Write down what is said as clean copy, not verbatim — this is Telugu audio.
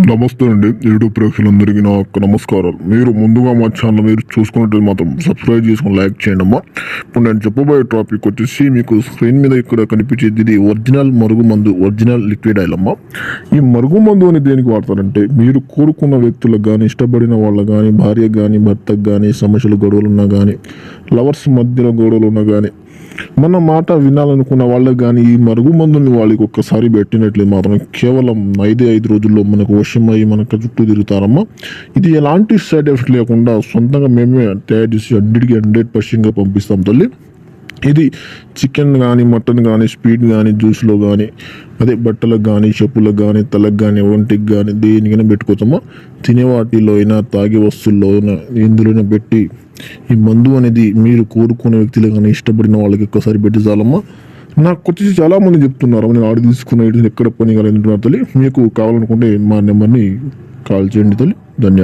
నమస్తే అండి. యూట్యూబ్ ప్రేక్షకులందరికీ నా యొక్క నమస్కారాలు. మీరు ముందుగా మా ఛానల్ మీరు చూసుకున్నట్టు మాత్రం సబ్స్క్రైబ్ చేసుకుని లైక్ చేయండి అమ్మా. ఇప్పుడు నేను చెప్పబోయే టాపిక్ వచ్చేసి మీకు స్క్రీన్ మీద ఇక్కడ కనిపించేది ఇది ఒరిజినల్ మరుగుమందు, ఒరిజినల్ లిక్విడ్ ఆయిల్ అమ్మా. ఈ మరుగుమందు అని దేనికి వాడతారంటే మీరు కోరుకున్న వ్యక్తులకు కానీ, ఇష్టపడిన వాళ్ళకు కానీ, భార్యకు కానీ, భర్తకు కానీ సమస్యలు గొడవలు ఉన్నా కానీ, లవర్స్ మధ్యలో గొడవలు ఉన్నా కానీ, మన మాట వినాలనుకున్న వాళ్ళకి కానీ ఈ మరుగుమందుని వాళ్ళకి ఒక్కసారి పెట్టినట్లే మాత్రం కేవలం 5 రోజుల్లో మనకు వశమై మనకు చుట్టూ తిరుగుతారమ్మా. ఇది ఎలాంటి సైడ్ ఎఫెక్ట్ లేకుండా సొంతంగా మేమే తయారు చేసి 100% పంపిస్తాం తల్లి. ఇది చికెన్ కానీ, మటన్ కానీ, స్వీట్ కానీ, జ్యూస్లో కానీ, అదే బట్టలకు కానీ, చెప్పులకు కానీ, తలకు కానీ, ఒంటికి కానీ దేనికైనా పెట్టుకోవచ్చమ్మా. తినే వాటిలో అయినా, తాగే వస్తువుల్లో అయినా, ఇందులోనే పెట్టి ఈ మందు అనేది మీరు కోరుకునే వ్యక్తులు కానీ, ఇష్టపడిన వాళ్ళకి ఒక్కసారి పెట్టి చాలమ్మా. నాకు వచ్చేసి చాలామంది చెప్తున్నారు నేను ఆర్డర్ తీసుకున్న ఎక్కడ పని కాలేదు తల్లి. మీకు కావాలనుకుంటే మా నెంబర్ని కాల్ చేయండి తల్లి. ధన్యవాదాలు.